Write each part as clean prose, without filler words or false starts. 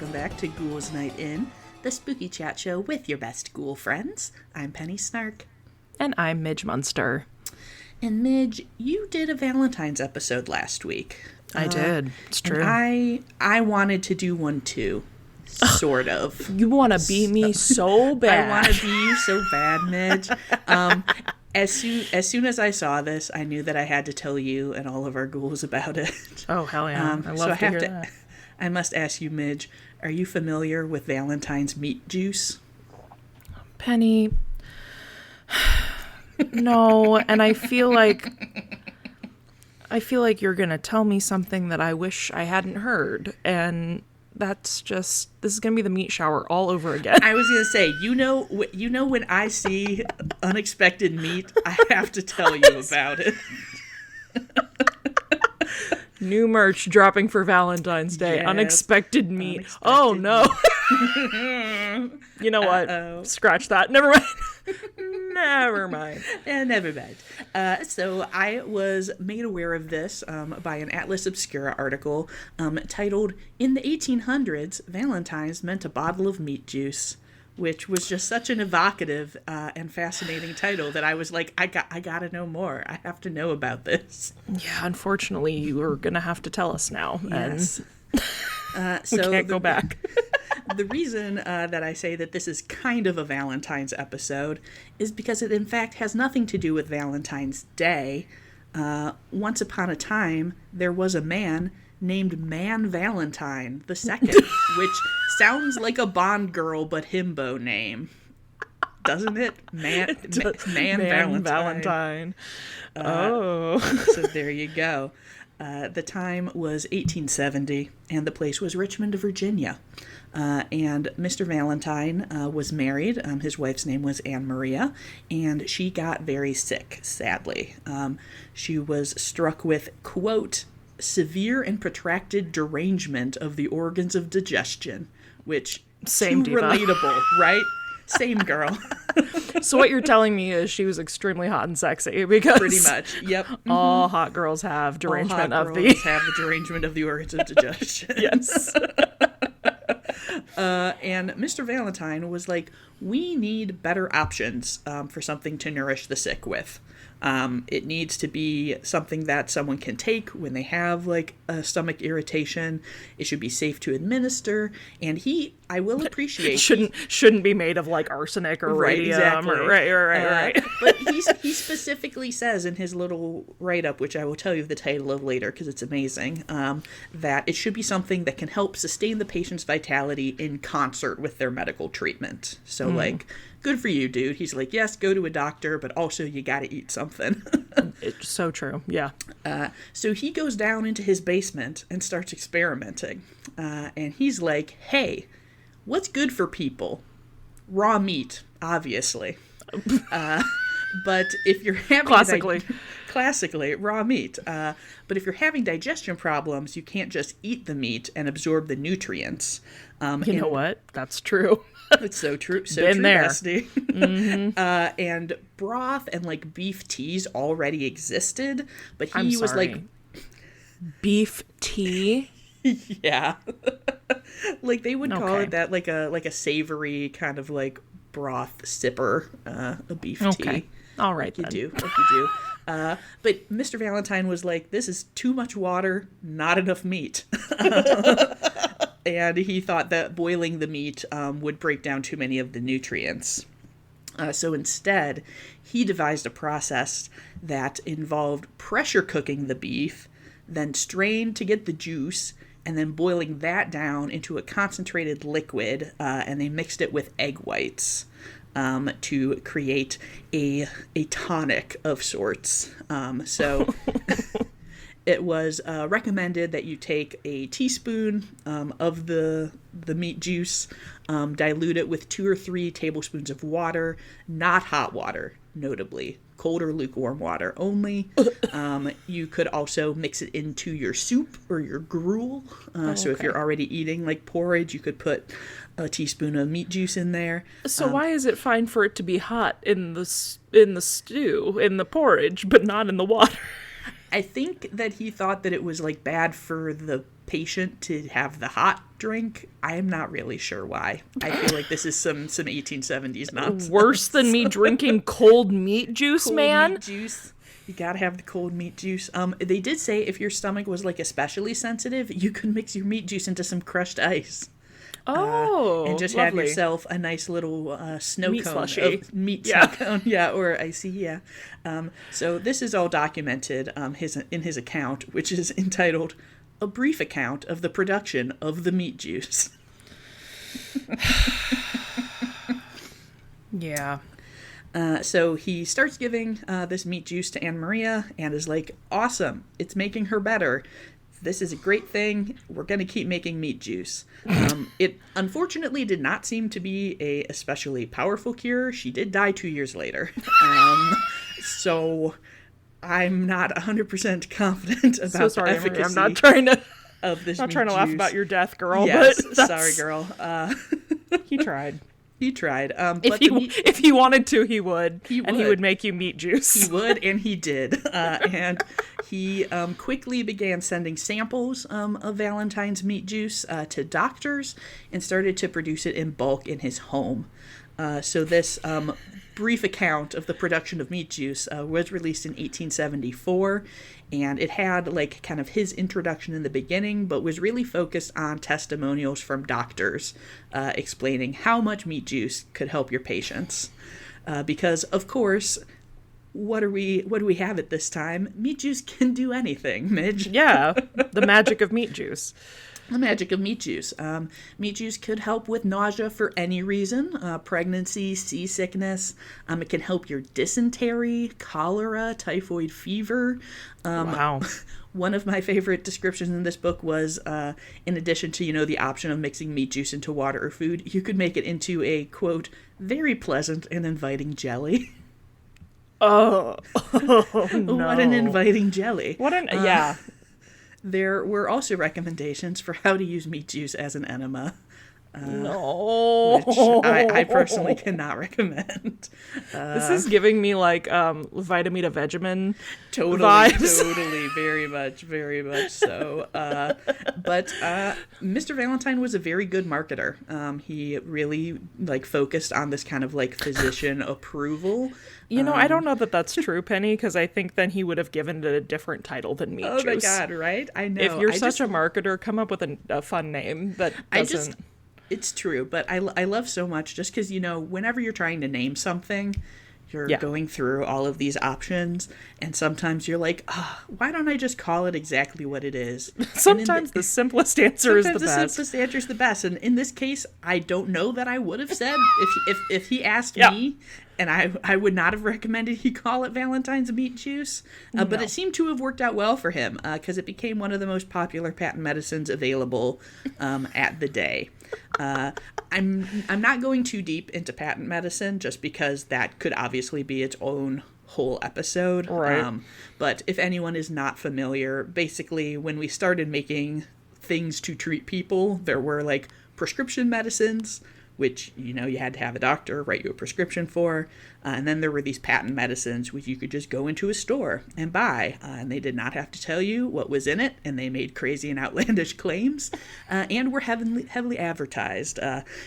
welcome back to Ghouls Night In, the spooky chat show with your best ghoul friends. I'm Penny Snark. And I'm Midge Munster. And Midge, you did a Valentine's episode last week. I did. It's true. I wanted to do one too. Sort of. You want to be me so bad. I want to be you so bad, Midge. As soon as I saw this, I knew that I had to tell you and all of our ghouls about it. Oh, hell yeah. I love to hear that. I must ask you, Midge, are you familiar with Valentine's meat juice? Penny, no, and I feel like you're going to tell me something that I wish I hadn't heard, and this is going to be the meat shower all over again. I was going to say, you know when I see unexpected meat, I have to tell you about it. New merch dropping for Valentine's Day. Yes. Unexpected meat. Oh, no. You know what? Scratch that. Never mind. Never mind. Never mind. So I was made aware of this by an Atlas Obscura article titled, "In the 1800s, Valentine's meant a bottle of meat juice," which was just such an evocative and fascinating title that I was like, I gotta know more. I have to know about this. Yeah, unfortunately, you are going to have to tell us now. Yes. And we can't go back. The reason that I say that this is kind of a Valentine's episode is because it, in fact, has nothing to do with Valentine's Day. Once upon a time, there was a man named Man Valentine II, which sounds like a Bond girl but himbo name, doesn't it? Man Valentine. So there you go. The time was 1870, and the place was Richmond, Virginia. And Mr. Valentine was married. His wife's name was Anne Maria, and she got very sick, sadly. She was struck with, quote, "severe and protracted derangement of the organs of digestion," which, same too relatable, right? Same girl. So what you're telling me is she was extremely hot and sexy, because pretty much, yep. All hot girls have derangement have the derangement of the organs of digestion. Yes. And Mr. Valentine was like, we need better options for something to nourish the sick with. It needs to be something that someone can take when they have like a stomach irritation. It should be safe to administer, and I will appreciate shouldn't be made of like arsenic or right, radium. Exactly. Right. But he specifically says in his little write-up, which I will tell you the title of later because it's amazing, that it should be something that can help sustain the patient's vitality in concert with their medical treatment. So like, good for you, dude. He's like, yes, go to a doctor, but also you got to eat something. It's so true. Yeah. So he goes down into his basement and starts experimenting. And he's like, hey, what's good for people? Raw meat, obviously. But if you're having... Classically, raw meat. But if you're having digestion problems, you can't just eat the meat and absorb the nutrients. You know what? That's true. It's so true. So Been true, there. bestie. Mm-hmm. And broth and like beef teas already existed, but he was sorry. like, beef tea. Yeah, like they would call Okay. it that, like a savory kind of like broth sipper, a beef Okay. tea. All right, like you do. But Mr. Valentine was like, this is too much water, not enough meat. And he thought that boiling the meat would break down too many of the nutrients. So instead, he devised a process that involved pressure cooking the beef, then strained to get the juice, and then boiling that down into a concentrated liquid, and they mixed it with egg whites to create a tonic of sorts. So... It was recommended that you take a teaspoon of the meat juice, dilute it with 2 or 3 tablespoons of water, not hot water, notably. Cold or lukewarm water only. You could also mix it into your soup or your gruel. So if you're already eating like porridge, you could put a teaspoon of meat juice in there. So why is it fine for it to be hot in the stew, in the porridge, but not in the water? I think that he thought that it was like bad for the patient to have the hot drink. I am not really sure why. I feel like this is some 1870s nonsense. Worse than me drinking cold meat juice, Cold man. meat juice. You gotta have the cold meat juice. They did say if your stomach was like especially sensitive, you could mix your meat juice into some crushed ice. Oh, and just lovely. have yourself a nice little snow Meat cone slushy. of meat Yeah. snow cone, yeah, or icy, yeah. So this is all documented in his account, which is entitled "A Brief Account of the Production of the Meat Juice." Yeah. So he starts giving this meat juice to Anne Maria and is like, "Awesome, it's making her better. This is a great thing. We're going to keep making meat juice." It unfortunately did not seem to be a especially powerful cure. She did die 2 years later. So I'm not 100% confident about So sorry, the efficacy I'm not trying to of this not meat trying to laugh juice. about your death, girl. Yes, but sorry, girl. He tried. He tried. If he wanted to, he would. He And he would. would make you meat juice. He would, and he did. And he quickly began sending samples of Valentine's meat juice to doctors and started to produce it in bulk in his home. So this brief account of the production of meat juice was released in 1874, and it had like kind of his introduction in the beginning, but was really focused on testimonials from doctors explaining how much meat juice could help your patients. Because of course, what do we have at this time? Meat juice can do anything, Midge. Yeah, the magic of meat juice. The magic of meat juice. Meat juice could help with nausea for any reason, pregnancy, seasickness. It can help your dysentery, cholera, typhoid fever. Wow. One of my favorite descriptions in this book was, in addition to, the option of mixing meat juice into water or food, you could make it into a, quote, very pleasant and inviting jelly. Oh, no. What an inviting jelly. Yeah. There were also recommendations for how to use meat juice as an enema, No. which I personally cannot recommend. This is giving me like Vitamita Vegemin Totally, vibes. very much so. But Mr. Valentine was a very good marketer. He really focused on this kind of physician approval. I don't know that that's true, Penny, because I think then he would have given it a different title than meat juice. Oh my God, right? I know. If you're such a marketer, come up with a fun name that doesn't... It's true, but I love so much just because, whenever you're trying to name something, you're going through all of these options, and sometimes you're like, why don't I just call it exactly what it is? Sometimes the simplest answer is the best. Simplest answer is the best. And in this case, I don't know that I would have said if he asked me, and I would not have recommended he call it Valentine's meat juice. But it seemed to have worked out well for him because it became one of the most popular patent medicines available at the day. I'm not going too deep into patent medicine just because that could obviously be its own whole episode. Right. But if anyone is not familiar, basically when we started making things to treat people, there were prescription medicines, which, you had to have a doctor write you a prescription for. And then there were these patent medicines, which you could just go into a store and buy. And they did not have to tell you what was in it. And they made crazy and outlandish claims and were heavily advertised.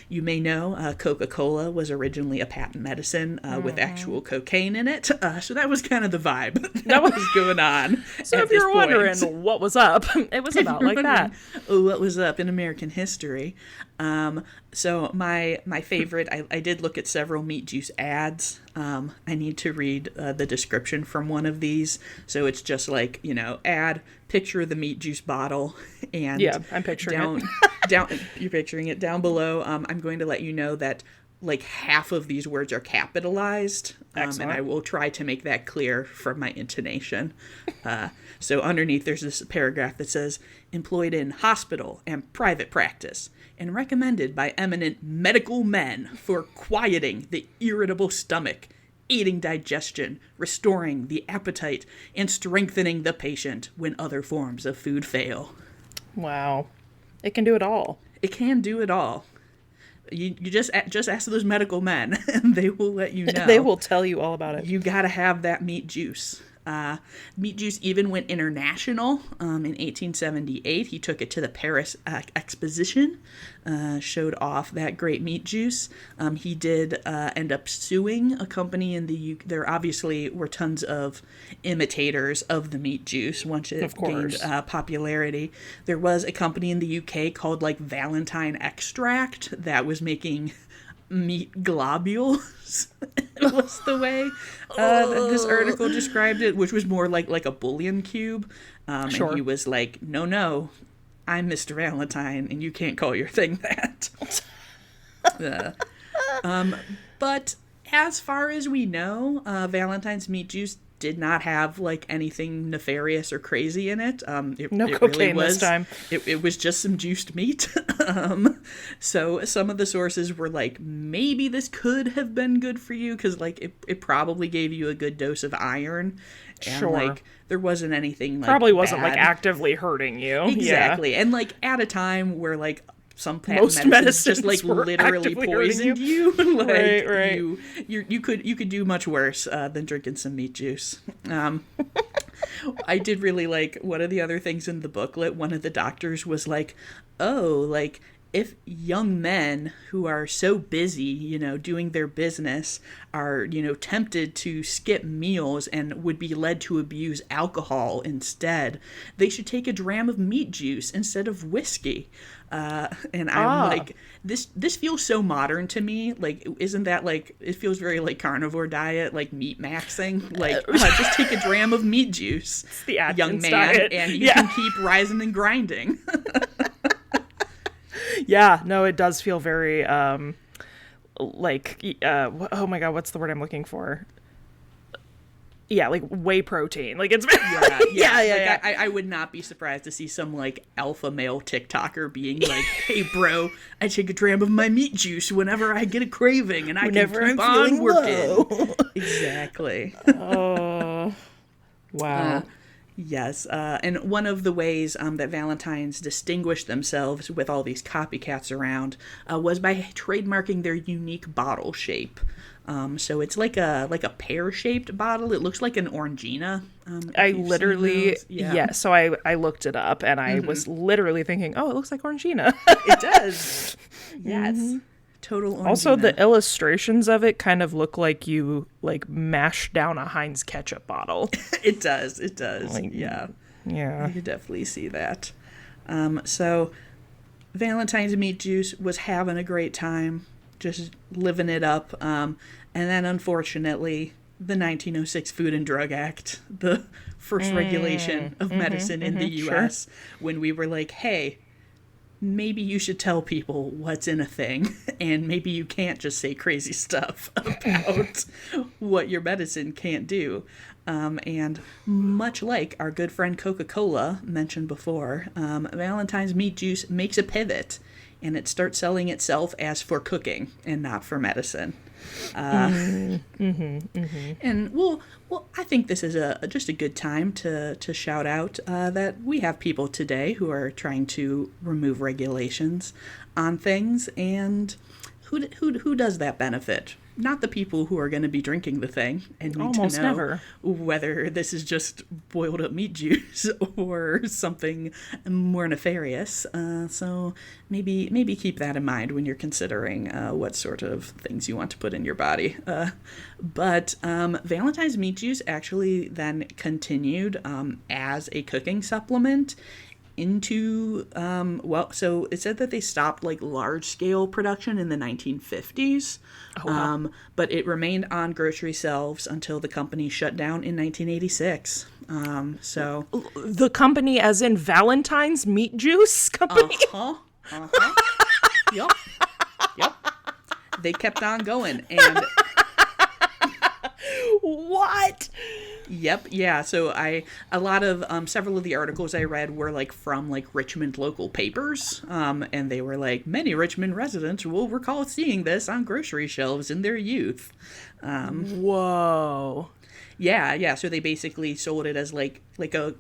You may know Coca-Cola was originally a patent medicine with actual cocaine in it. So that was kind of the vibe that was going on. So if you're wondering what was up, it was about like that. What was up in American history. So my favorite, I did look at several meat juice ads. I need to read the description from one of these. So it's just ad, picture of the meat juice bottle. And yeah, I'm picturing it. You're picturing it down below. I'm going to let you know that half of these words are capitalized. And I will try to make that clear from my intonation. So underneath there's this paragraph that says, employed in hospital and private practice, and recommended by eminent medical men for quieting the irritable stomach, aiding digestion, restoring the appetite, and strengthening the patient when other forms of food fail. Wow. It can do it all. It can do it all. You just ask those medical men, and they will let you know. They will tell you all about it. You gotta have that meat juice. Meat Juice even went international in 1878. He took it to the Paris Exposition, showed off that great meat juice. He did end up suing a company in the UK. There obviously were tons of imitators of the meat juice once it gained popularity. There was a company in the UK called like Valentine Extract that was making meat globules. Was the way this article described it, which was more like a bouillon cube. And he was like, no, I'm Mr. Valentine, and you can't call your thing that. But as far as we know, Valentine's meat juice did not have like anything nefarious or crazy in it. No cocaine this time. It was just some juiced meat. So some of the sources were like, maybe this could have been good for you because like it probably gave you a good dose of iron. And like there wasn't anything like probably wasn't bad. Like actively hurting you. Exactly. Yeah. And like at a time where like some medicines just like literally poisoned you. Like right. You could do much worse than drinking some meat juice. I did really like one of the other things in the booklet. One of the doctors was like, "Oh, like if young men who are so busy, doing their business are, tempted to skip meals and would be led to abuse alcohol instead, they should take a dram of meat juice instead of whiskey." And I'm like, this feels so modern to me. Like, isn't that like, it feels very like carnivore diet, like meat maxing. Like, just take a dram of meat juice, it's the young man, diet. And you can keep rising and grinding. Yeah, no, it does feel very, like, oh my God, what's the word I'm looking for? Yeah, like whey protein. Like it's yeah. I would not be surprised to see some like alpha male TikToker being like, "Hey, bro, I take a dram of my meat juice whenever I get a craving, and I can keep on working." Exactly. Oh, wow. Yes, and one of the ways that Valentine's distinguished themselves with all these copycats around was by trademarking their unique bottle shape. So it's like a pear-shaped bottle. It looks like an Orangina. I literally, so I looked it up, and I was literally thinking, oh, it looks like Orangina. It does. Yes. Mm-hmm. Total Orangina. Also, the illustrations of it kind of look like you, like, mash down a Heinz ketchup bottle. It does. Like, yeah. You could definitely see that. So Valentine's meat juice was having a great time, just living it up. And then, unfortunately, the 1906 Food and Drug Act, the first regulation of medicine in the U.S., when we were like, hey, maybe you should tell people what's in a thing, and maybe you can't just say crazy stuff about what your medicine can't do. And much like our good friend Coca-Cola mentioned before, Valentine's meat juice makes a pivot, and it starts selling itself as for cooking and not for medicine. And well, I think this is just a good time to shout out that we have people today who are trying to remove regulations on things, and who does that benefit? Not the people who are going to be drinking the thing and need almost to know never whether this is just boiled up meat juice or something more nefarious. So maybe keep that in mind when you're considering what sort of things you want to put in your body. But Valentine's meat juice actually then continued as a cooking supplement into so it said that they stopped like large scale production in the 1950s. But it remained on grocery shelves until the company shut down in 1986. So the company, as in Valentine's meat juice company. Yep. They kept on going, and what? Yep. Yeah. So several of the articles I read were like from like Richmond local papers. And they were like, many Richmond residents will recall seeing this on grocery shelves in their youth. Whoa. Yeah. So they basically sold it as like a,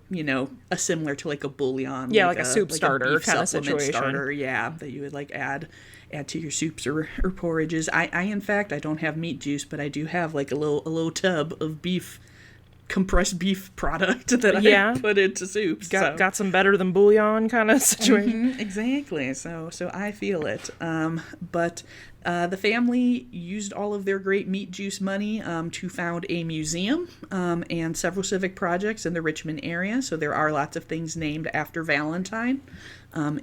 a similar to like a bouillon. Yeah. Like a soup starter kind of situation. Starter, yeah. That you would like add to your soups or porridges. I in fact, I don't have meat juice, but I do have like a little tub of beef compressed beef product that I put into soups. Got some better than bouillon kind of situation. Exactly. So I feel it. But the family used all of their great meat juice money to found a museum and several civic projects in the Richmond area. So there are lots of things named after Valentine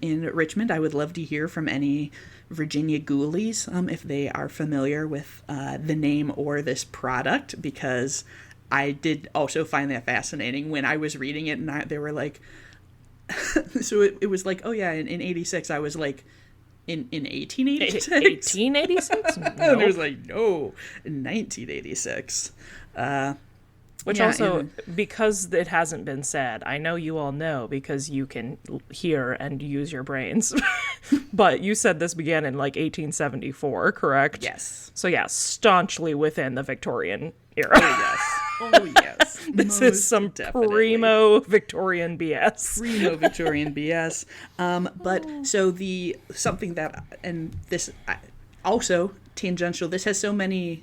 in Richmond. I would love to hear from any Virginia Ghoulies if they are familiar with the name or this product, because I did also find that fascinating when I was reading it, and they were like, so it was like, oh yeah, in 86, I was like, in 1886? 1886? No. And it was like, no, in 1986. Which also, because it hasn't been said, I know you all know because you can hear and use your brains. But you said this began in like 1874, correct? Yes. So yeah, staunchly within the Victorian era. Oh yes. This is some primo Victorian BS. Primo Victorian BS. But so something that, and this also tangential, this has so many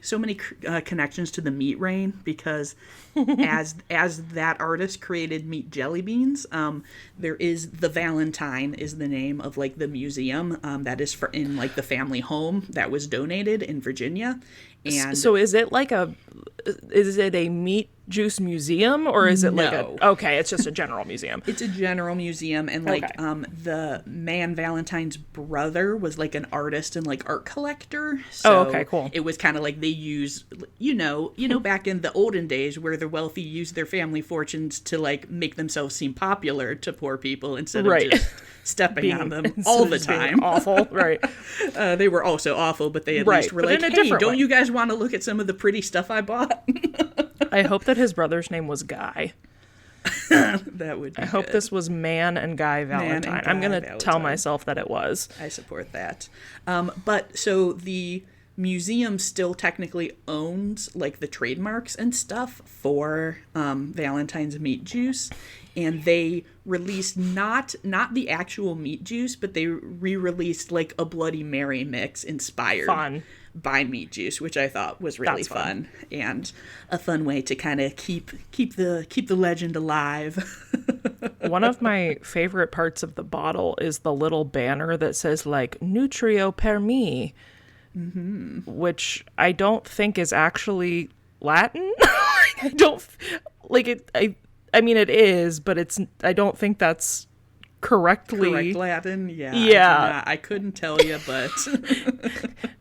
connections to the meat rain, because as that artist created meat jelly beans, there is the Valentine is the name of like the museum that is in like the family home that was donated in Virginia. And so is it a meat juice museum, or is it like it's just a general museum? It's a general museum, and like the man Valentine's brother was like an artist and like art collector. So cool. It was kind of like they used, back in the olden days where the wealthy used their family fortunes to like make themselves seem popular to poor people instead of just stepping on them all the time. Awful, right? They were also awful, but they at least were like, hey, don't you guys want to look at some of the pretty stuff I bought? I hope that his brother's name was Guy. That would be I hope this was Man and Guy Valentine. I'm going to tell myself that it was. I support that. But so the museum still technically owns like the trademarks and stuff for Valentine's meat juice. And they released not the actual meat juice, but they re-released like a Bloody Mary mix inspired by meat juice, which I thought was really fun and a fun way to kind of keep the legend alive. One of my favorite parts of the bottle is the little banner that says like "Nutrio per me," which I don't think is actually Latin. I don't like it. I mean, it is, but I don't think that's correct Latin. Yeah. I couldn't tell you, but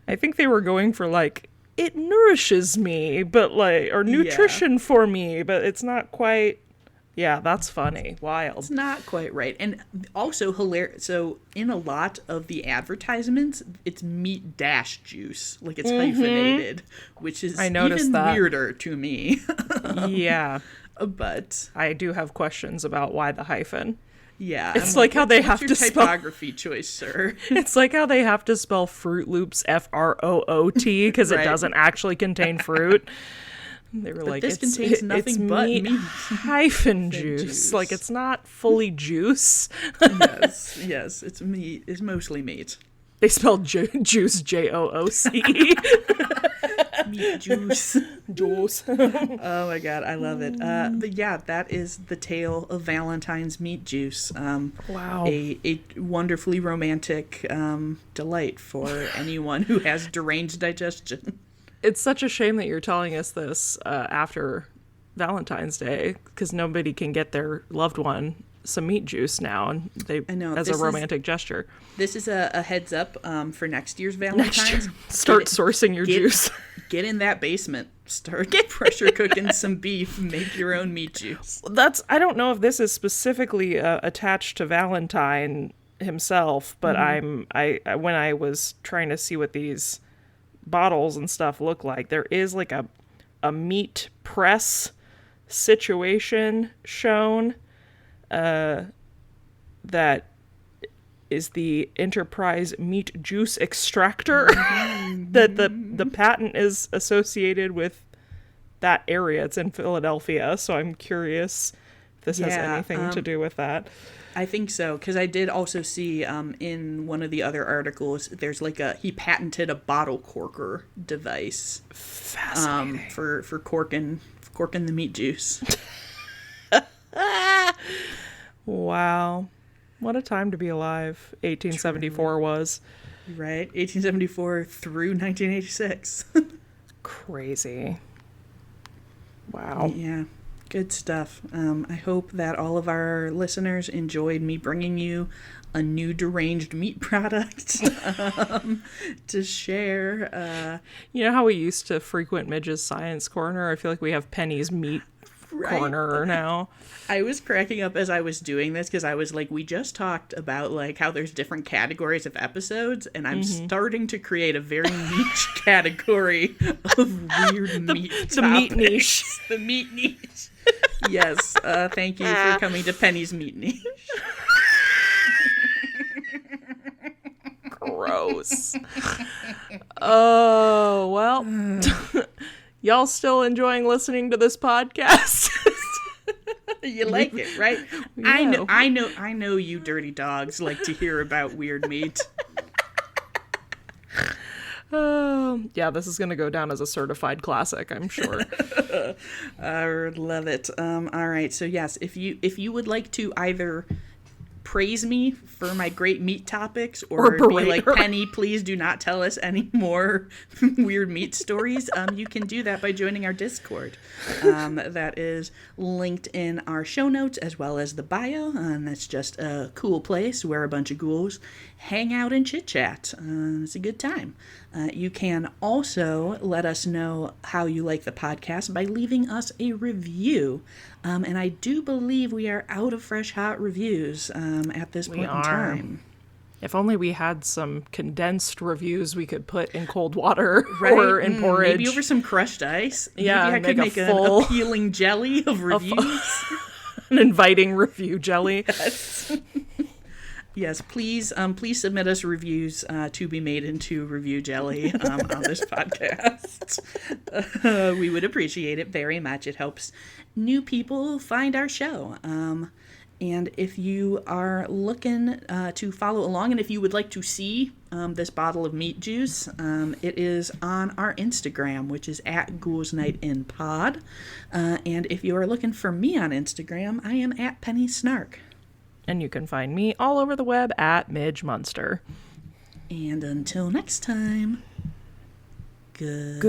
I think they were going for like, it nourishes me, but like, or nutrition for me, but it's not quite. Yeah, that's funny. Wild. It's not quite right. And also hilarious. So in a lot of the advertisements, it's meat dash juice. Like it's hyphenated, which is even weirder to me. Yeah. But I do have questions about why the hyphen. Yeah. It's like how they have to spell typography choice, sir. It's like how they have to spell Fruit Loops Froot because it doesn't actually contain fruit. They were like, this contains nothing but meat hyphen juice. Like it's not fully juice. Yes, it's meat. It's mostly meat. They spelled juice Jooc. Meat juice. Juice. Oh my god, I love it. But yeah, that is the tale of Valentine's meat juice. Wow. A wonderfully romantic delight for anyone who has deranged digestion. It's such a shame that you're telling us this after Valentine's Day, because nobody can get their loved one some meat juice now, and as a romantic gesture. This is a heads up for next year's Valentine's. Start sourcing your juice. Get in that basement. Start pressure cooking some beef. Make your own meat juice. I don't know if this is specifically attached to Valentine himself, but when I was trying to see what these bottles and stuff look like, there is like a meat press situation shown that is the Enterprise meat juice extractor. That the patent is associated with that area. It's in Philadelphia, so I'm curious if this has anything to do with that. I think so, because I did also see in one of the other articles, there's like he patented a bottle corker device. Fascinating. For corking corking the meat juice. Wow. What a time to be alive 1874 was. Right? 1874 through 1986. Crazy. Wow. Yeah. Good stuff. I hope that all of our listeners enjoyed me bringing you a new deranged meat product to share. You know how we used to frequent Midge's Science Corner? I feel like we have Penny's Meat Corner now. I was cracking up as I was doing this because I was like, we just talked about like how there's different categories of episodes, and I'm starting to create a very niche category of weird meat topics. The meat niche. The meat niche. Yes. Thank you for coming to Penny's Meat Niche. Gross. Oh, well. Y'all still enjoying listening to this podcast? You like it, right? Yeah. I know you dirty dogs like to hear about weird meat. Yeah, this is going to go down as a certified classic, I'm sure. I love it. All right. So yes, if you would like to either praise me for my great meat topics or be like, Penny, please do not tell us any more weird meat stories, you can do that by joining our Discord. That is linked in our show notes as well as the bio. That's just a cool place where a bunch of ghouls hang out and chit chat. It's a good time. You can also let us know how you like the podcast by leaving us a review. And I do believe we are out of fresh, hot reviews at this point in time. If only we had some condensed reviews we could put in cold water or in porridge. Maybe over some crushed ice. Yeah, maybe I could make an appealing jelly of reviews. An inviting review jelly. Yes. Yes, please submit us reviews to be made into review jelly on this podcast. We would appreciate it very much. It helps new people find our show. And if you are looking to follow along, and if you would like to see this bottle of meat juice, it is on our Instagram, which is at Ghouls Night in Pod. And if you are looking for me on Instagram, I am at Penny Snark. And you can find me all over the web at Midge Munster. And until next time, good.